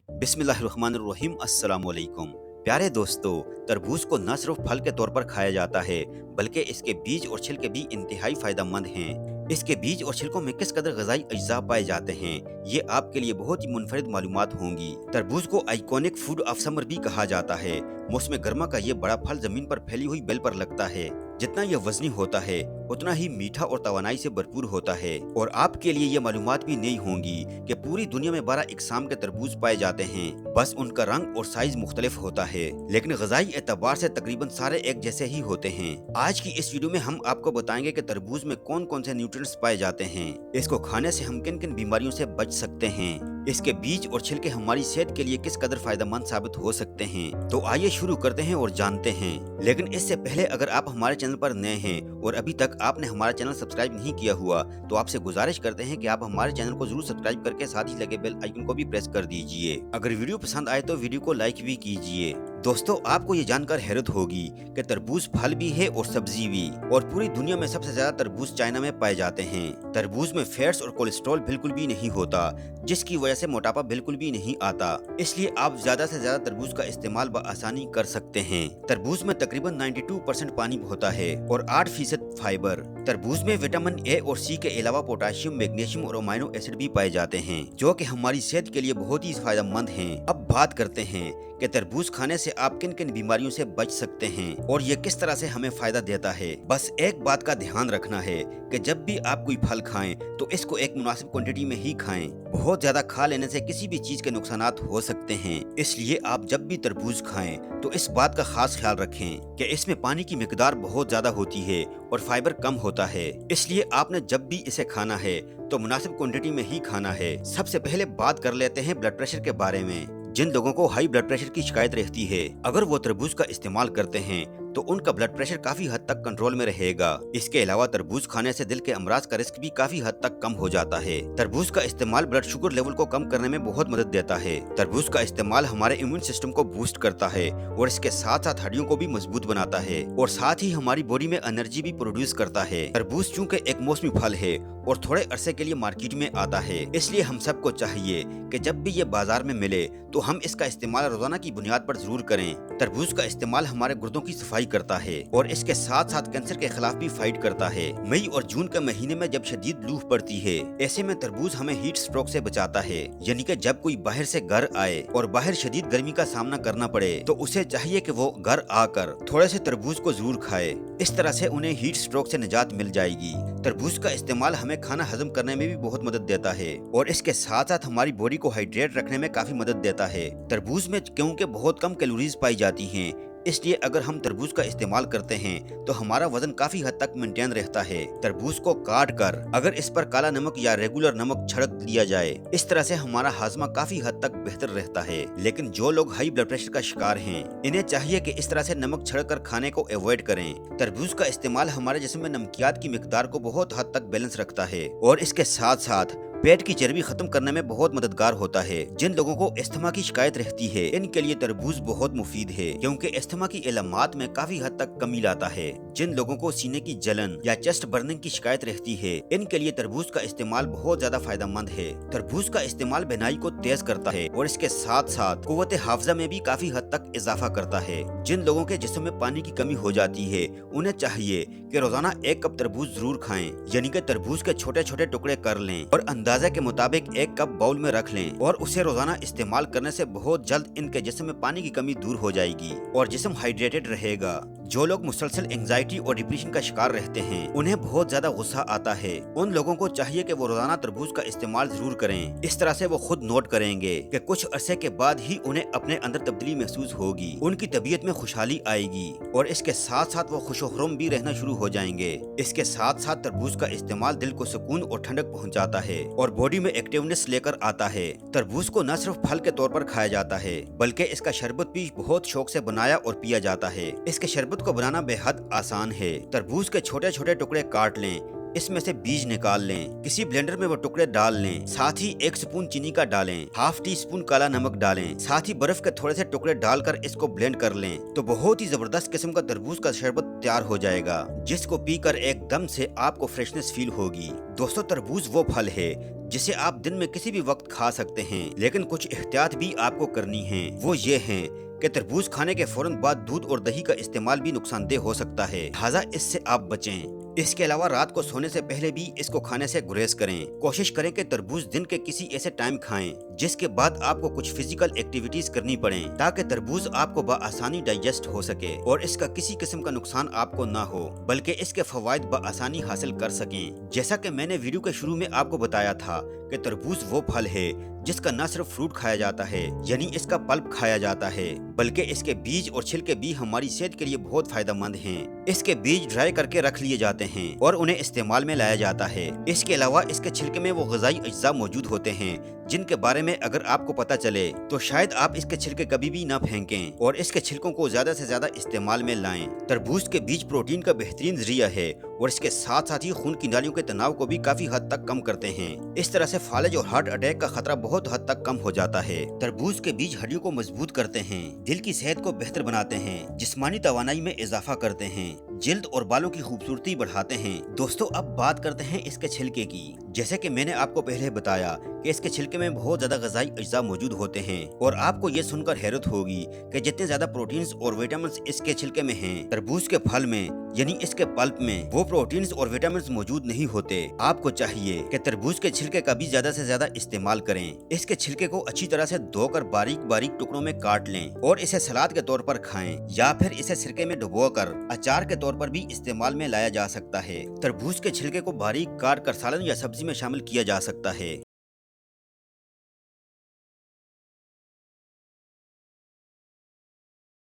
बिस्मिल्लाहिर्रहमानिर्रहीम अस्सलाम वालेकुम। प्यारे दोस्तों, तरबूज को न सिर्फ फल के तौर पर खाया जाता है बल्कि इसके बीज और छिलके भी इंतहाई फायदेमंद हैं। इसके बीज और छिलकों में किस कदर गजाई अज्जा पाए जाते हैं, ये आपके लिए बहुत ही मुनफरिद मालूमात होंगी। तरबूज को आइकॉनिक फूड ऑफ समर भी कहा जाता है। मौसम गर्मा का ये बड़ा फल जमीन पर फैली हुई बेल पर लगता है। जितना यह वजनी होता है उतना ही मीठा और तवानाई से भरपूर होता है। और आपके लिए ये मालूमात भी नहीं होंगी कि पूरी दुनिया में 12 इकसाम के तरबूज पाए जाते हैं, बस उनका रंग और साइज मुख्तलिफ होता है, लेकिन गजाई एतबार से तकरीबन सारे एक जैसे ही होते हैं। आज की इस वीडियो में हम आपको बताएंगे कि तरबूज में कौन कौन से न्यूट्रिएंट्स पाए जाते हैं, इसको खाने से हम किन किन बीमारियों से बच सकते हैं, इसके बीज और छिलके हमारी सेहत के लिए किस कदर फायदेमंद साबित हो सकते हैं। तो आइए शुरू करते हैं और जानते हैं। लेकिन इससे पहले अगर आप हमारे चैनल पर नए हैं और अभी तक आपने हमारा चैनल सब्सक्राइब नहीं किया हुआ तो आपसे गुजारिश करते हैं कि आप हमारे चैनल को जरूर सब्सक्राइब करके साथ ही लगे बेल आइकन को भी प्रेस कर दीजिए। अगर वीडियो पसंद आए तो वीडियो को लाइक भी कीजिए। दोस्तों, आपको ये जानकर हैरत होगी कि तरबूज फल भी है और सब्जी भी, और पूरी दुनिया में सबसे ज्यादा तरबूज चाइना में पाए जाते हैं। तरबूज में फैट्स और कोलेस्ट्रॉल बिल्कुल भी नहीं होता, जिसकी वजह से मोटापा बिल्कुल भी नहीं आता। इसलिए आप ज्यादा से ज्यादा तरबूज का इस्तेमाल बआसानी कर सकते हैं। तरबूज में तकरीबन 92% पानी होता है और 8% फाइबर। तरबूज में विटामिन ए और सी के अलावा पोटाशियम, मैग्नीशियम और अमीनो एसिड भी पाए जाते हैं, जो कि हमारी सेहत के लिए बहुत ही फायदेमंद हैं। अब बात करते हैं कि तरबूज खाने से आप किन किन बीमारियों से बच सकते हैं और ये किस तरह से हमें फायदा देता है। बस एक बात का ध्यान रखना है कि जब भी आप कोई फल खाएं तो इसको एक मुनासिब क्वांटिटी में ही खाएं। बहुत ज्यादा खा लेने से किसी भी चीज के नुकसानात हो सकते हैं। इसलिए आप जब भी तरबूज खाएं तो इस बात का खास ख्याल रखें कि इसमें पानी की मिकदार बहुत ज्यादा होती है और फाइबर कम होता है। इसलिए आपने जब भी इसे खाना है तो मुनासिब क्वांटिटी में ही खाना है। सबसे पहले बात कर लेते हैं ब्लड प्रेशर के बारे में। जिन लोगों को हाई ब्लड प्रेशर की शिकायत रहती है, अगर वो तरबूज का इस्तेमाल करते हैं तो उनका ब्लड प्रेशर काफी हद तक कंट्रोल में रहेगा। इसके अलावा तरबूज खाने से दिल के अमराज का रिस्क भी काफी हद तक कम हो जाता है। तरबूज का इस्तेमाल ब्लड शुगर लेवल को कम करने में बहुत मदद देता है। तरबूज का इस्तेमाल हमारे इम्यून सिस्टम को बूस्ट करता है और इसके साथ साथ हड्डियों को भी मजबूत बनाता है और साथ ही हमारी बॉडी में एनर्जी भी प्रोड्यूस करता है। तरबूज चूँकि एक मौसमी फल है और थोड़े अरसे के लिए मार्केट में आता है, इसलिए हम सबको चाहिए कि जब भी ये बाजार में मिले तो हम इसका इस्तेमाल रोजाना की बुनियाद पर जरूर करें। तरबूज का इस्तेमाल हमारे गुर्दों की सफाई करता है और इसके साथ साथ कैंसर के खिलाफ भी फाइट करता है। मई और जून के महीने में जब शदीद लू पड़ती है, ऐसे में तरबूज हमें हीट स्ट्रोक से बचाता है। यानी कि जब कोई बाहर से घर आए और बाहर शदीद गर्मी का सामना करना पड़े तो उसे चाहिए कि वो घर आकर थोड़े से तरबूज को जरूर खाए। इस तरह से उन्हें हीट स्ट्रोक से निजात मिल जाएगी। तरबूज का इस्तेमाल हमें खाना हजम करने में भी बहुत मदद देता है और इसके साथ साथ हमारी बॉडी को हाइड्रेट रखने में काफी मदद देता है। तरबूज में क्योंकि बहुत कम कैलोरीज पाई जाती हैं, इसलिए अगर हम तरबूज का इस्तेमाल करते हैं तो हमारा वजन काफी हद तक मेंटेन रहता है। तरबूज को काट कर अगर इस पर काला नमक या रेगुलर नमक छिड़क लिया जाए, इस तरह से हमारा हाजमा काफी हद तक बेहतर रहता है। लेकिन जो लोग हाई ब्लड प्रेशर का शिकार हैं, इन्हें चाहिए कि इस तरह से नमक छिड़क कर खाने को अवॉइड करें। तरबूज का इस्तेमाल हमारे जिस्म में नमकियात की मिकदार को बहुत हद तक बैलेंस रखता है और इसके साथ साथ पेट की चर्बी खत्म करने में बहुत मददगार होता है। जिन लोगों को अस्थमा की शिकायत रहती है, इनके लिए तरबूज बहुत मुफीद है क्योंकि अस्थमा की इलामात में काफी हद तक कमी लाता है। जिन लोगों को सीने की जलन या चेस्ट बर्निंग की शिकायत रहती है, इनके लिए तरबूज का इस्तेमाल बहुत ज्यादा फायदेमंद है। तरबूज का इस्तेमाल बीनाई को तेज करता है और इसके साथ साथ कुव्वत हाफजा में भी काफी हद तक इजाफा करता है। जिन लोगों के जिस्म में पानी की कमी हो जाती है, उन्हें चाहिए कि रोजाना 1 कप तरबूज जरूर खाएं। यानी कि तरबूज के छोटे छोटे टुकड़े कर लें और अंदाजा के मुताबिक 1 कप बाउल में रख लें और उसे रोजाना इस्तेमाल करने से बहुत जल्द इनके जिस्म में पानी की कमी दूर हो जाएगी और जिस्म हाइड्रेटेड रहेगा। जो लोग मुसलसल एंजाइटी और डिप्रेशन का शिकार रहते हैं, उन्हें बहुत ज्यादा गुस्सा आता है, उन लोगों को चाहिए कि वो रोजाना तरबूज का इस्तेमाल जरूर करें। इस तरह से वो खुद नोट करेंगे कि कुछ अरसे के बाद ही उन्हें अपने अंदर तब्दीली महसूस होगी, उनकी तबीयत में खुशहाली आएगी और इसके साथ साथ वो खुशोखरम भी रहना शुरू हो जाएंगे। इसके साथ साथ तरबूज का इस्तेमाल दिल को सुकून और ठंडक पहुँचाता है और बॉडी में एक्टिवनेस लेकर आता है। तरबूज को न सिर्फ फल के तौर पर खाया जाता है बल्कि इसका शरबत भी बहुत शौक से बनाया और पिया जाता है। इसके शरबत को बनाना बेहद आसान है। तरबूज के छोटे छोटे टुकड़े काट लें, इसमें से बीज निकाल लें, किसी ब्लेंडर में वो टुकड़े डाल लें, साथ ही 1 स्पून चीनी का डालें, ½ टीस्पून काला नमक डालें, साथ ही बर्फ के थोड़े से टुकड़े डालकर इसको ब्लेंड कर लें तो बहुत ही जबरदस्त किस्म का तरबूज का शरबत तैयार हो जाएगा, जिसको पीकर एकदम से आपको फ्रेशनेस फील होगी। दोस्तों, तरबूज वो फल है जिसे आप दिन में किसी भी वक्त खा सकते हैं, लेकिन कुछ एहतियात भी आपको करनी है। वो ये है कि तरबूज खाने के फौरन बाद दूध और दही का इस्तेमाल भी नुकसानदेह हो सकता है, लिहाजा इससे आप बचें। इसके अलावा रात को सोने से पहले भी इसको खाने से गुरेज करें। कोशिश करें कि तरबूज दिन के किसी ऐसे टाइम खाएं जिसके बाद आपको कुछ फिजिकल एक्टिविटीज करनी पड़े, ताकि तरबूज आपको बआसानी डाइजेस्ट हो सके और इसका किसी किस्म का नुकसान आपको ना हो, बल्कि इसके फवायद बआसानी हासिल कर सकें। जैसा कि मैंने वीडियो के शुरू में आपको बताया था कि तरबूज वो फल है जिसका न सिर्फ फ्रूट खाया जाता है, यानी इसका पल्प खाया जाता है, बल्कि इसके बीज और छिलके भी हमारी सेहत के लिए बहुत फायदेमंद हैं। इसके बीज ड्राई करके रख लिए जाते हैं और उन्हें इस्तेमाल में लाया जाता है। इसके अलावा इसके छिलके में वो ग़िज़ाई अज्जा मौजूद होते हैं जिनके बारे में अगर आपको पता चले तो शायद आप इसके छिलके कभी भी ना फेंकें और इसके छिलकों को ज्यादा से ज्यादा इस्तेमाल में लाएं। तरबूज के बीज प्रोटीन का बेहतरीन जरिया है और इसके साथ साथ ही खून की नालियों के तनाव को भी काफी हद तक कम करते हैं। इस तरह से फालज और हार्ट अटैक का खतरा बहुत हद तक कम हो जाता है। तरबूज के बीज हड्डियों को मजबूत करते हैं, दिल की सेहत को बेहतर बनाते हैं, जिस्मानी तवानाई में इजाफा करते हैं, जिल्द और बालों की खूबसूरती बढ़ाते हैं। दोस्तों, अब बात करते हैं इसके छिलके की। जैसे कि मैंने आपको पहले बताया कि इसके छिलके में बहुत ज्यादा ग़िज़ाई अज्जा मौजूद होते हैं और आपको ये सुनकर हैरत होगी कि जितने ज्यादा प्रोटीन्स और विटामिन्स इसके छिलके में हैं, तरबूज के फल में यानी इसके पल्प में वो प्रोटीन्स और विटामिन्स मौजूद नहीं होते। आपको चाहिए कि तरबूज के छिलके का भी ज्यादा से ज्यादा इस्तेमाल करें। इसके छिलके को अच्छी तरह से धोकर बारीक बारीक टुकड़ों में काट लें और इसे सलाद के तौर पर खाएं, या फिर इसे सिरके में डुबोकर अचार के तौर पर भी इस्तेमाल में लाया जा सकता है। तरबूज के छिलके को बारीक काट कर सालन या सब्जी में शामिल किया जा सकता है।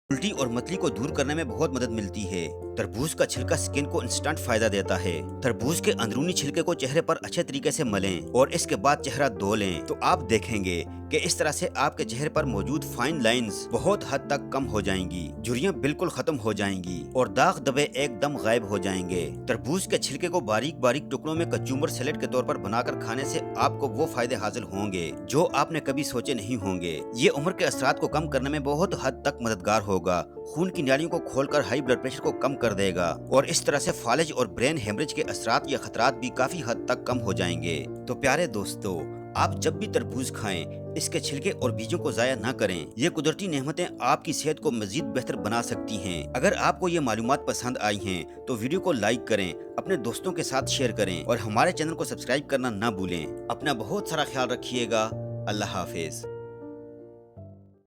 उल्टी और मतली को दूर करने में बहुत मदद मिलती है। तरबूज का छिलका स्किन को इंस्टेंट फायदा देता है। तरबूज के अंदरूनी छिलके को चेहरे पर अच्छे तरीके से मलें और इसके बाद चेहरा धो लें तो आप देखेंगे कि इस तरह से आपके चेहरे पर मौजूद फाइन लाइंस बहुत हद तक कम हो जाएंगी, झुर्रियां बिल्कुल खत्म हो जाएंगी और दाग धब्बे एकदम गायब हो जाएंगे। तरबूज के छिलके को बारीक बारीक टुकड़ों में कचूमर सैलेड के तौर पर बनाकर खाने से आपको वो फायदे हासिल होंगे जो आपने कभी सोचे नहीं होंगे। ये उम्र के असरात को कम करने में बहुत हद तक मददगार होगा, खून की नालियों को खोलकर हाई ब्लड प्रेशर को कम कर देगा और इस तरह से फालिज और ब्रेन हेमरेज के असरात या खतरात भी काफी हद तक कम हो जाएंगे। तो प्यारे दोस्तों, आप जब भी तरबूज खाएं, इसके छिलके और बीजों को जाया ना करें। ये कुदरती नेमतें आपकी सेहत को मजीद बेहतर बना सकती हैं। अगर आपको ये मालूमात पसंद आई हैं तो वीडियो को लाइक करें, अपने दोस्तों के साथ शेयर करें और हमारे चैनल को सब्सक्राइब करना ना भूलें। अपना बहुत सारा ख्याल रखिएगा। अल्लाह हाफिज।